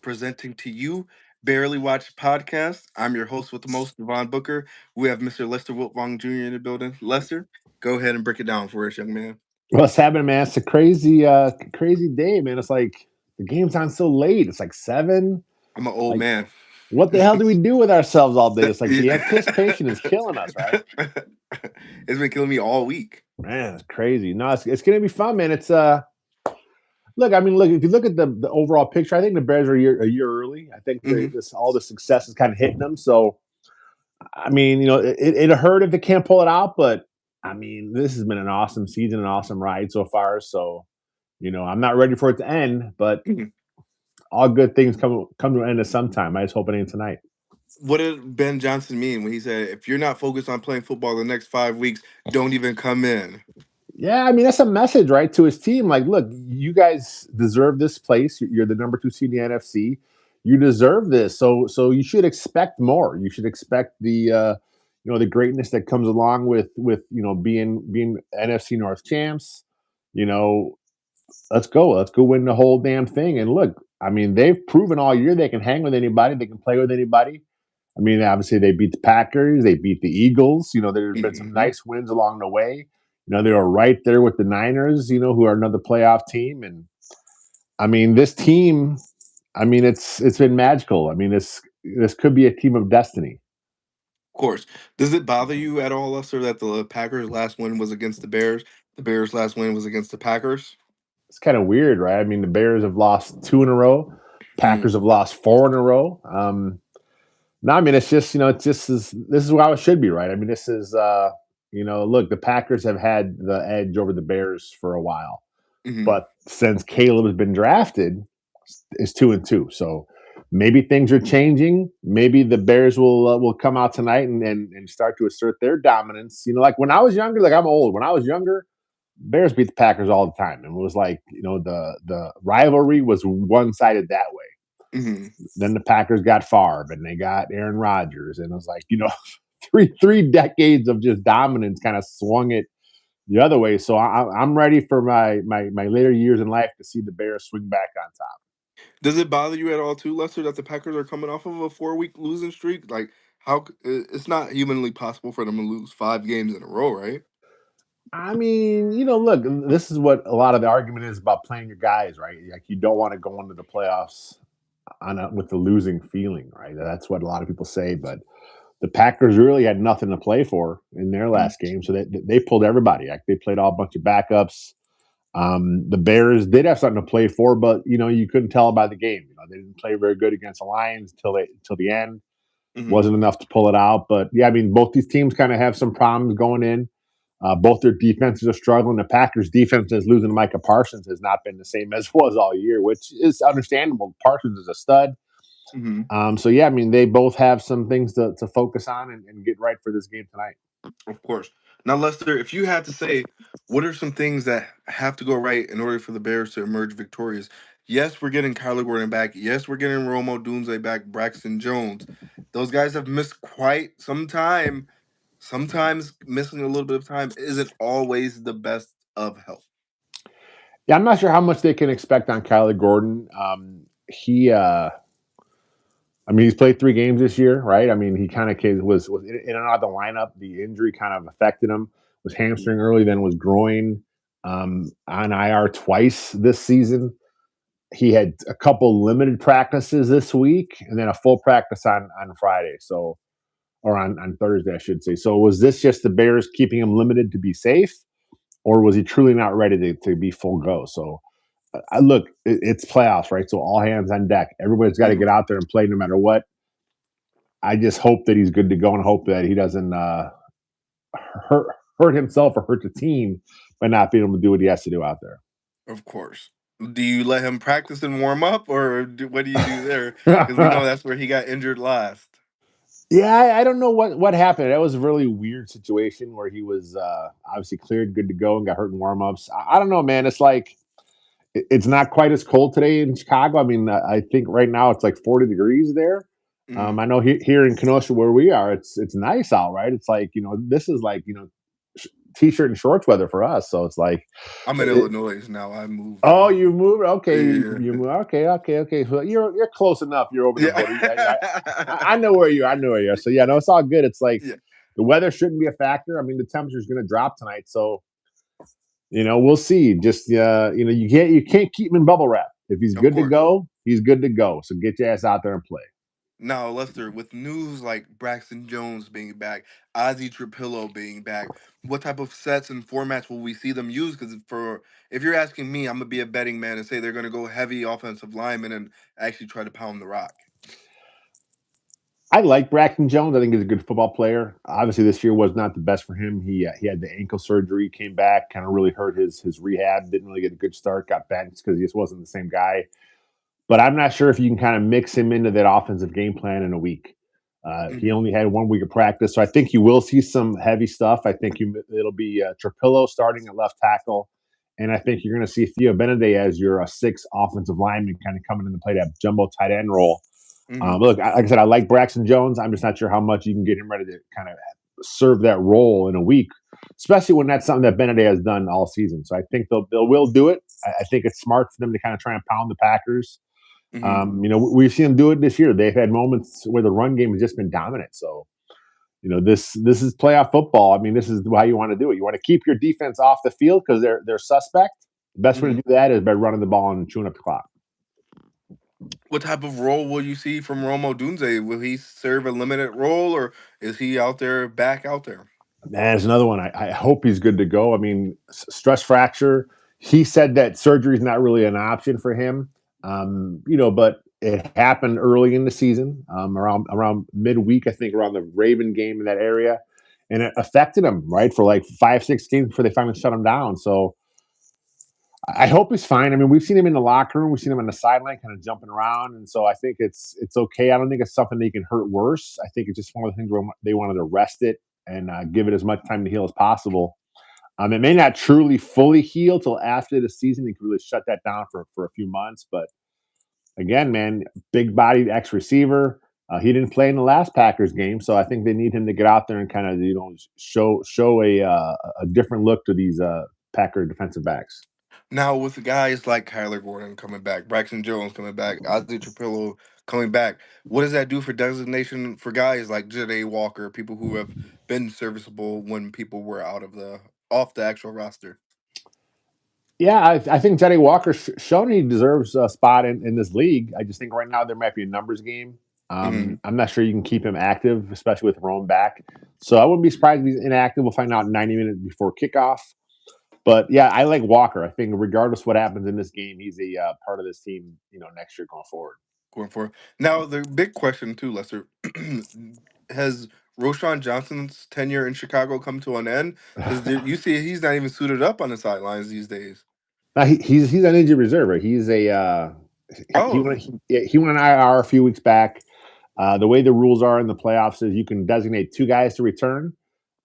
presenting to you Barely Watched Podcast. I'm your host with the most, Devon Booker. We have Mr. Lester Wiltfong Jr. in the building. Lester, go ahead and break it down for us, young man. What's happening, man? It's a crazy day, man. It's like the game's on so late. It's like 7. I'm an old Like, man. what the hell do we do with ourselves all day? It's like the it's anticipation is killing us, right? been killing me all week. Man, it's crazy. No, it's gonna be fun, man. It's look, I mean, look, if you look at the overall picture, I think the Bears are a year early. I think hmm this all the success is kind of hitting them. So, I mean, it hurt if they can't pull it out, but I mean, this has been an awesome season, an awesome ride so far. So, I'm not ready for it to end, but all good things come to an end at some time. I just hope it ain't tonight. What did Ben Johnson mean when he said, if you're not focused on playing football the next 5 weeks, don't even come in? Yeah, I mean that's a message, right, to his team. Like, look, you guys deserve this place. You're the number 2 seed in the NFC. You deserve this. So you should expect more. You should expect the greatness that comes along with being NFC North champs. You know, let's go win the whole damn thing. And look, I mean, they've proven all year they can hang with anybody, they can play with anybody. I mean, obviously they beat the Packers, they beat the Eagles. There's been some hmm nice wins along the way. They were right there with the Niners, who are another playoff team. And I mean, this team, I mean, it's been magical. I mean, this could be a team of destiny. Of course. Does it bother you at all, Lester, that the Packers' last win was against the Bears? The Bears' last win was against the Packers? It's kind of weird, right? I mean, the Bears have lost 2 in a row, Mm, Packers have lost 4 in a row. No, I mean it's just this is how it should be, right? I mean, this is look, the Packers have had the edge over the Bears for a while, hmm but since Caleb has been drafted, it's 2-2. So maybe things are changing. Maybe the Bears will come out tonight and start to assert their dominance. Like when I was younger, like I'm old. When I was younger, Bears beat the Packers all the time, and it was like the rivalry was one sided that way. hmm Then the Packers got Favre and they got Aaron Rodgers, and it was like three decades of just dominance kind of swung it the other way. So I'm ready for my later years in life to see the Bears swing back on top. Does it bother you at all, too, Lester, that the Packers are coming off of a 4-week losing streak? Like, it's not humanly possible for them to lose 5 games in a row, right? I mean, look, this is what a lot of the argument is about playing your guys, right? Like you don't want to go into the playoffs with the losing feeling, right? That's what a lot of people say, but the Packers really had nothing to play for in their Mhm. last game, so they pulled everybody. Like they played all a bunch of backups. The Bears did have something to play for, but you couldn't tell by the game. They didn't play very good against the Lions until the end. Mhm. Wasn't enough to pull it out. But yeah, I mean, both these teams kind of have some problems going in. Both their defenses are struggling. The Packers' defense is losing Micah Parsons has not been the same as it was all year, which is understandable. Parsons is a stud. Mhm. So yeah, I mean, they both have some things to focus on and get right for this game tonight. Of course. Now, Lester, if you had to say, what are some things that have to go right in order for the Bears to emerge victorious? Yes, we're getting Kyler Gordon back. Yes, we're getting Romo Dunze back, Braxton Jones. Those guys have missed quite some time. Sometimes missing a little bit of time isn't always the best of help. Yeah, I'm not sure how much they can expect on Kyler Gordon. I mean, he's played 3 games this year, right? I mean, he kind of was in and out of the lineup. The injury kind of affected him. Was hamstring early, then was groin on IR twice this season. He had a couple limited practices this week, and then a full practice on Friday. So, or on Thursday, I should say. So, was this just the Bears keeping him limited to be safe, or was he truly not ready to be full go? So, look, it's playoffs, right? So all hands on deck. Everybody's got to get Mhm. out there and play no matter what. I just hope that he's good to go and hope that he doesn't hurt himself or hurt the team by not being able to do what he has to do out there. Of course. Do you let him practice and warm up, or what do you do there? Because we know that's where he got injured last. Yeah, I don't know what happened. That was a really weird situation where he was obviously cleared, good to go, and got hurt in warmups. I don't know, man. It's like it's not quite as cold today in Chicago. I mean, I think right now it's like 40 degrees there. Mhm. I know here in Kenosha where we are, it's nice out, right? It's like this is like t-shirt and shorts weather for us. So it's like, I'm in it, Illinois now. I moved oh, down. you moved? Okay, Yeah. you moved. Okay, okay, okay. So you're close enough. You're over the border. Yeah. I know where you are. I know where you are. So yeah, no, it's all good. It's like Yeah. the weather shouldn't be a factor. I mean, the temperature's going to drop tonight, so we'll see. Just you can't keep him in bubble wrap. If he's Of good to course. go, he's good to go. So get your ass out there and play. Now, Lester, with news like Braxton Jones being back, Ozzy Trapillo being back, what type of sets and formats will we see them use? Because if you're asking me, I'm gonna be a betting man and say they're gonna go heavy offensive lineman and actually try to pound the rock. I like Braxton Jones. I think he's a good football player. Obviously, this year was not the best for him. He had the ankle surgery, came back, kind of really hurt his rehab. Didn't really get a good start. Got benched because he just wasn't the same guy. But I'm not sure if you can kind of mix him into that offensive game plan in a week. He Hmm. only had 1 week of practice, so I think you will see some heavy stuff. I think it'll be Trapillo starting at left tackle, and I think you're going to see Theo Benedet as your sixth offensive lineman, kind of coming into play that jumbo tight end role. Hmm. Look, like I said, I like Braxton Jones. I'm just not sure how much you can get him ready to kind of serve that role in a week, especially when that's something that Benedet has done all season. So I think they'll will do it. I think it's smart for them to kind of try and pound the Packers. Hmm. We've seen them do it this year. They've had moments where the run game has just been dominant. So, this is playoff football. I mean, this is how you want to do it. You want to keep your defense off the field because they're suspect. The best way to Hmm. do that is by running the ball and chewing up the clock. What type of role will you see from Romo Dunze? Will he serve a limited role, or is he out there back out there? Man, there's another one. I hope he's good to go. I mean, stress fracture. He said that surgery is not really an option for him. But it happened early in the season, around midweek, I think, around the Raven game in that area, and it affected him right for like 5, 6 games before they finally shut him down. So I hope he's fine. I mean, we've seen him in the locker room, we've seen him on the sideline, kind of jumping around, and so I think it's okay. I don't think it's something that can hurt worse. I think it's just one of the things where they wanted to rest it and give it as much time to heal as possible. It may not truly fully heal till after the season. They could really shut that down for a few months. But again, man, big bodied ex receiver. He didn't play in the last Packers game, so I think they need him to get out there and kind of show a different look to these Packer defensive backs. Now, with guys like Kyler Gordon coming back, Braxton Jones coming back, Ozzy Trapillo coming back, what does that do for designation for guys like Janae Walker, people who have been serviceable when people were out of the off the actual roster? Yeah, I think Teddy Walker shown he deserves a spot in this league. I just think right now there might be a numbers game. Hmm. I'm not sure you can keep him active, especially with Rome back. So I wouldn't be surprised if he's inactive. We'll find out 90 minutes before kickoff. But yeah, I like Walker. I think regardless what happens in this game, he's a part of this team. Next year going forward. Going for it. Now, the big question too, Lester, has Roshan Johnson's tenure in Chicago come to an end? Because you see, he's not even suited up on the sidelines these days. He's on injured reserve. Right? He's a Oh. he went on IR a few weeks back. The way the rules are in the playoffs is you can designate two guys to return,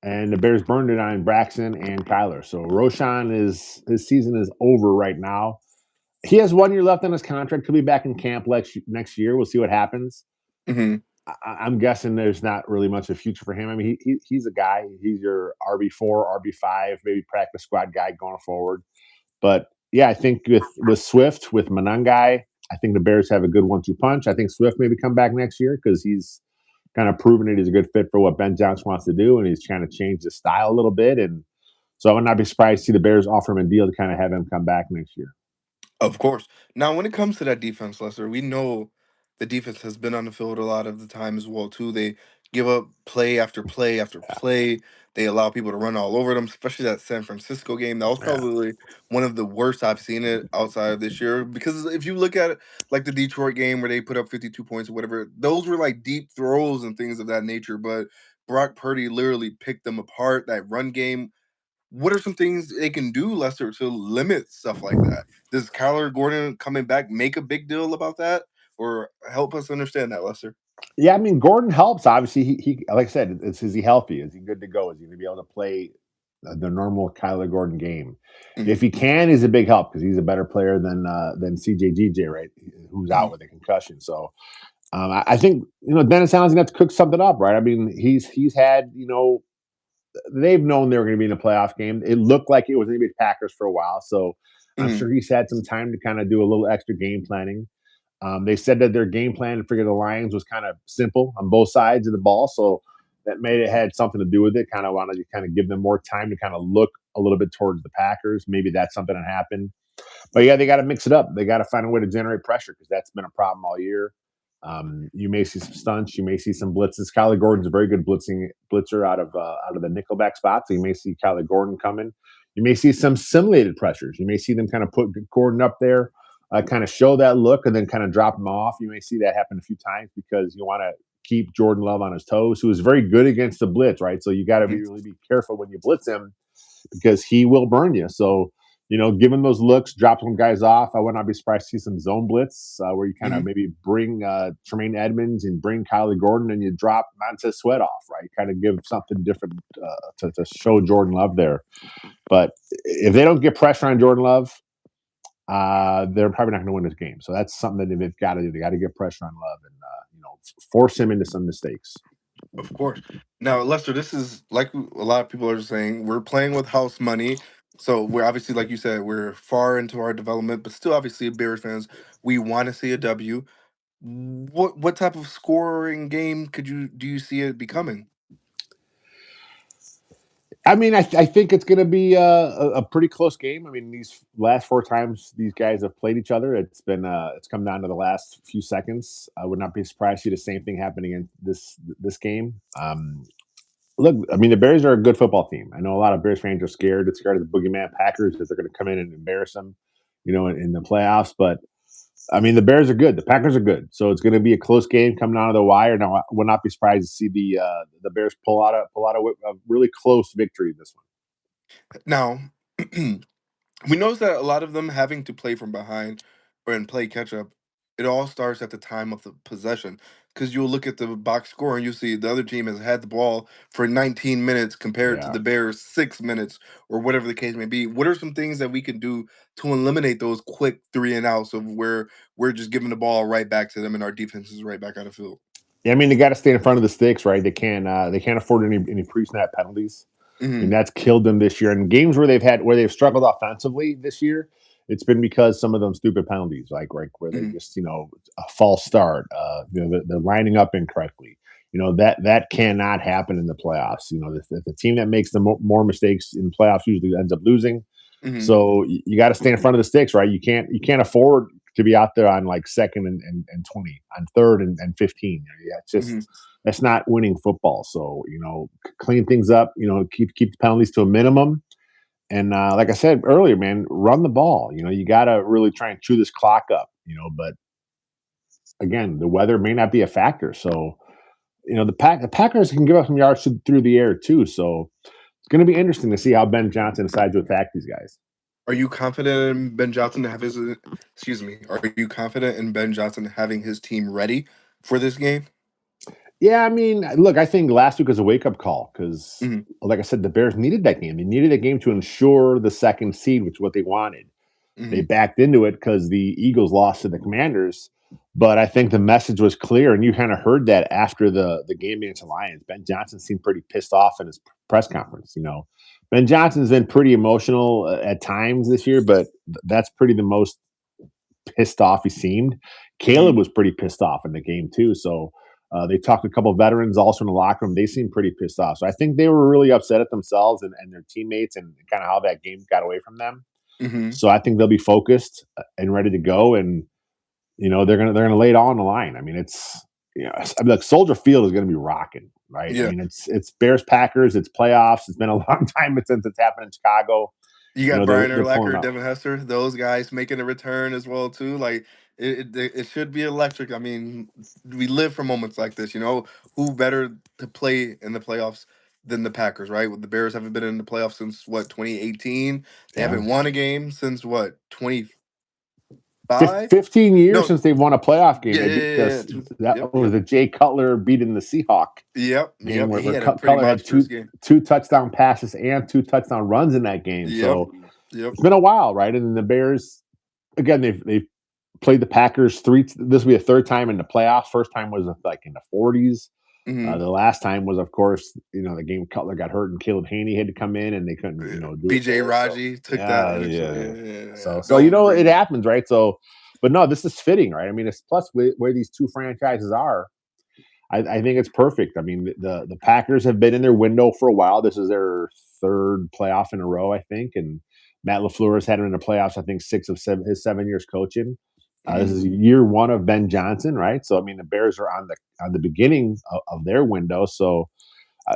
and the Bears burned it on Braxton and Kyler. So Roshan is his season is over right now. He has 1 year left on his contract. He'll be back in camp next year. We'll see what happens. Hmm. I'm guessing there's not really much of a future for him. I mean, he's a guy. He's your RB4, RB5, maybe practice squad guy going forward. But yeah, I think with Swift, with Manungai, I think the Bears have a good 1-2 punch. I think Swift maybe come back next year because he's kind of proven that he's a good fit for what Ben Johnson wants to do, and he's trying to change the style a little bit. And so I would not be surprised to see the Bears offer him a deal to kind of have him come back next year. Of course. Now, when it comes to that defense, Lester, we know the defense has been on the field a lot of the time as well too. They give up play after play after play. They allow people to run all over them, especially that San Francisco game. That was Yeah. probably one of the worst I've seen it outside of this year. Because if you look at it, like the Detroit game where they put up 52 points or whatever, those were like deep throws and things of that nature. But Brock Purdy literally picked them apart. That run game, what are some things they can do, Lester, to limit stuff like that? Does Kyler Gordon coming back make a big deal about that, or help us understand that, Lester? Yeah, I mean Gordon helps. Obviously, he like I said, is he healthy? Is he good to go? Is he going to be able to play the normal Kyler Gordon game? If Hmm. he can, he's a big help because he's a better player than CJGJ, right? Who's out Hmm. with a concussion. So I think Dennis Allen's going to have to cook something up, right? I mean, he's had they've known they were going to be in a playoff game. It looked like it was going to be the Packers for a while, so I'm Mhm. sure he's had some time to kind of do a little extra game planning. They said that their game plan to figure the Lions was kind of simple on both sides of the ball, so that made it had something to do with it. Kind of wanted to kind of give them more time to kind of look a little bit towards the Packers. Maybe that's something that happened. But yeah, they got to mix it up. They got to find a way to generate pressure because that's been a problem all year. You may see some stunts. You may see some blitzes. Kyler Gordon's a very good blitzer out of the nickelback spot. So you may see Kyler Gordon coming. You may see some simulated pressures. You may see them kind of put Gordon up there, kind of show that look, and then kind of drop him off. You may see that happen a few times because you want to keep Jordan Love on his toes, who is very good against the blitz, right? So you got to be Mhm. really be careful when you blitz him because he will burn you. So, give him those looks, drop some guys off. I would not be surprised to see some zone blitz where you kind of Mhm. maybe bring Tremaine Edmonds and bring Kylie Gordon and you drop Montez Sweat off, right? Kind of give something different to show Jordan Love there. But if they don't get pressure on Jordan Love, they're probably not going to win this game. So that's something that they've got to do. They got to get pressure on Love and force him into some mistakes. Of course. Now, Lester, this is like a lot of people are saying, we're playing with house money. So we're obviously, like you said, we're far into our development, but still, obviously, Bears fans, we want to see a W. What type of scoring game do you see it becoming? I mean, I think it's going to be a pretty close game. I mean, these last four times these guys have played each other, it's come down to the last few seconds. I would not be surprised to see the same thing happening in this game. Look, I mean, the Bears are a good football team. I know a lot of Bears fans are scared. They're scared of the boogeyman Packers that they're going to come in and embarrass them, in the playoffs. But I mean, the Bears are good. The Packers are good. So it's going to be a close game coming out of the wire. Now, I would not be surprised to see the Bears pull out a really close victory this one. Now, we notice that a lot of them having to play from behind or and play catch up, it all starts at the time of the possession. Because you'll look at the box score and you see the other team has had the ball for 19 minutes compared to Yeah. the Bears 6 minutes or whatever the case may be. What are some things that we can do to eliminate those quick three and outs of where we're just giving the ball right back to them and our defense is right back on the field? Yeah, I mean, they got to stay in front of the sticks, right? They can't afford any pre-snap penalties. I mean, Hmm. that's killed them this year. And games where they've struggled offensively this year, it's been because some of them stupid penalties, like where they Hmm. just a false start, they're lining up incorrectly. That cannot happen in the playoffs. The team that makes the more mistakes in playoffs usually ends up losing. Hmm. So you got to stay in front of the sticks, right? You can't afford to be out there on like second and 20, on third and 15. Yeah, it's just Hmm. that's not winning football. So clean things up. Keep the penalties to a minimum. And like I said earlier, man, run the ball. You got to really try and chew this clock up. But again, the weather may not be a factor. So the Packers can give up some yards through the air too. So it's going to be interesting to see how Ben Johnson decides to attack these guys. Are you confident in Ben Johnson to have his? Excuse me. Are you confident in Ben Johnson having his team ready for this game? Yeah, I mean, look, I think last week was a wake up call because, Hmm. like I said, the Bears needed that game. They needed that game to ensure the second seed, which is what they wanted. They Hmm. backed into it because the Eagles lost to the Commanders. But I think the message was clear, and you kind of heard that after the game against the Lions. Ben Johnson seemed pretty pissed off in his press conference. Ben Johnson's been pretty emotional at times this year, but that's pretty the most pissed off he seemed. Hmm. Caleb was pretty pissed off in the game too. So they talked to a couple of veterans also in the locker room. They seemed pretty pissed off. So I think they were really upset at themselves and their teammates and kind of how that game got away from them. Hmm. So I think they'll be focused and ready to go. And they're gonna lay it all on the line. I mean, I mean, like Soldier Field is gonna be rocking, right? I Yeah. mean, it's Bears Packers, it's playoffs. It's been a long time since it's happened in Chicago. You got They're Brian they're pulling Urlacher, up. Devin Hester, those guys making a return as well too. Like it should be electric. I mean, we live for moments like this. Who better to play in the playoffs than the Packers, right? The Bears haven't been in the playoffs since what 2018. They Yeah. haven't won a game since what 25. 15 years No, since they've won a playoff game. yeah, They yeah, beat yeah, yeah. us. Yep, That was yep, the Jay Cutler beating the Seahawk yep, game yep. where, He where had a pretty Cutler had monstrous two game. two touchdown passes and two touchdown runs in that game. Yep, So yep. it's been a while, right? And the Bears, again, they've played the Packers three. This will be a third time in the playoffs. First time was like in the 40s. Hmm. The last time was, of course, the game Cutler got hurt and Caleb Haney had to come in, and they couldn't, do it BJ there. So Raji took that yeah, initial. yeah. Yeah, yeah, yeah. So Don't it bring. happens, right? So, but no, this is fitting, right? I mean, it's plus where these two franchises are. I think it's perfect. I mean, the Packers have been in their window for a while. This is their third playoff in a row, I think, and Matt LaFleur has had him in the playoffs. I think six of his 7 years coaching. This Mhm. is year one of Ben Johnson, right? So I mean, the Bears are on the beginning of their window. So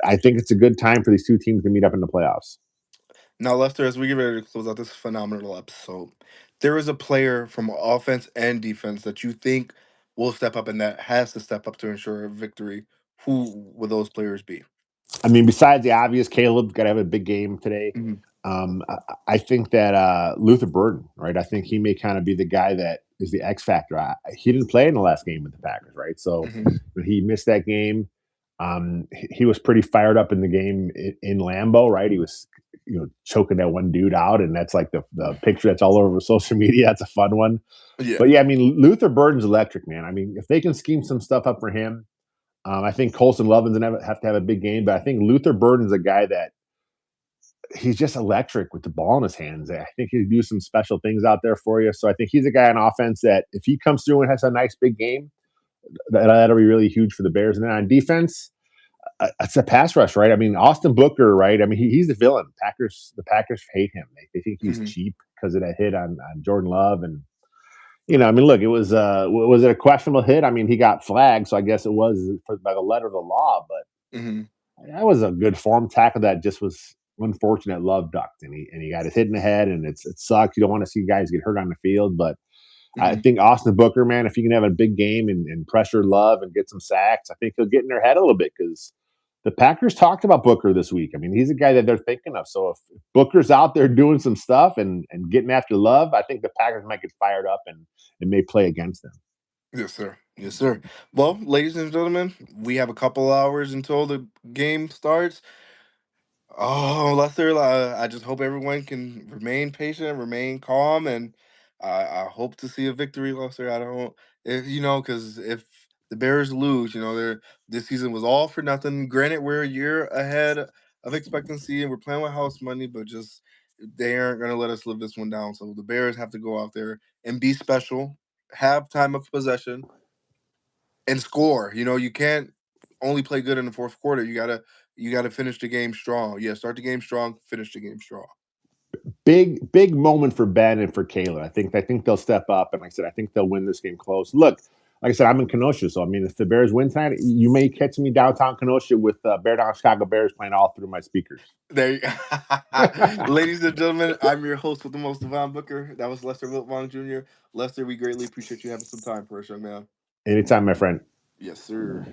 I think it's a good time for these two teams to meet up in the playoffs. Now, Lester, as we get ready to close out this phenomenal episode, there is a player from offense and defense that you think will step up and that has to step up to ensure a victory. Who will those players be? I mean, besides the obvious, Caleb's got to have a big game today. Mhm. I think that Luther Burden, right? I think he may kind of be the guy that is the X factor. He didn't play in the last game with the Packers, right? So Mhm. when he missed that game, he was pretty fired up in the game in Lambeau, right? He was, choking that one dude out, and that's like the picture that's all over social media. That's a fun one. Yeah. But yeah, I mean, Luther Burden's electric, man. I mean, if they can scheme some stuff up for him, I think Colson Lovin's gonna have to have a big game, but I think Luther Burden's a guy that he's just electric with the ball in his hands. I think he'll do some special things out there for you. So I think he's a guy on offense that if he comes through and has a nice big game, that'll be really huge for the Bears. And then on defense, it's a pass rush, right? I mean, Austin Booker, right? I mean, he's the villain. The Packers hate him. They think he's Mhm. cheap because of that hit on Jordan Love. And I mean, look, it was it a questionable hit? I mean, he got flagged, so I guess it was by the letter of the law, but Mhm. that was a good form tackle that just was unfortunate. Love ducked, and he got his hit in the head, and it sucks. You don't want to see guys get hurt on the field, but I Mhm. think Austin Booker, man, if he can have a big game and pressure Love and get some sacks, I think he'll get in their head a little bit because the Packers talked about Booker this week. I mean, he's a guy that they're thinking of. So if Booker's out there doing some stuff and getting after Love, I think the Packers might get fired up and may play against them. Yes, sir. Yes, sir. Well, ladies and gentlemen, we have a couple hours until the game starts. Oh, Lester, I just hope everyone can remain patient, remain calm, and I hope to see a victory, Lester. I don't, if because if the Bears lose, this season was all for nothing. Granted, we're a year ahead of expectancy, and we're playing with house money, but just they aren't going to let us live this one down. So the Bears have to go out there and be special, have time of possession, and score. You can't only play good in the fourth quarter. You gotta finish the game strong. Yeah, start the game strong, finish the game strong. Big moment for Ben and for Kayla. I think they'll step up, and like I said, I think they'll win this game close. Look, like I said, I'm in Kenosha, so I mean, if the Bears win tonight, you may catch me downtown Kenosha with Bear Down Chicago Bears playing all through my speakers. There, ladies and gentlemen, I'm your host with the most, Devon Booker. That was Lester Wiltfong Jr. Lester, we greatly appreciate you having some time for us, young man. Anytime, my friend. Yes, sir.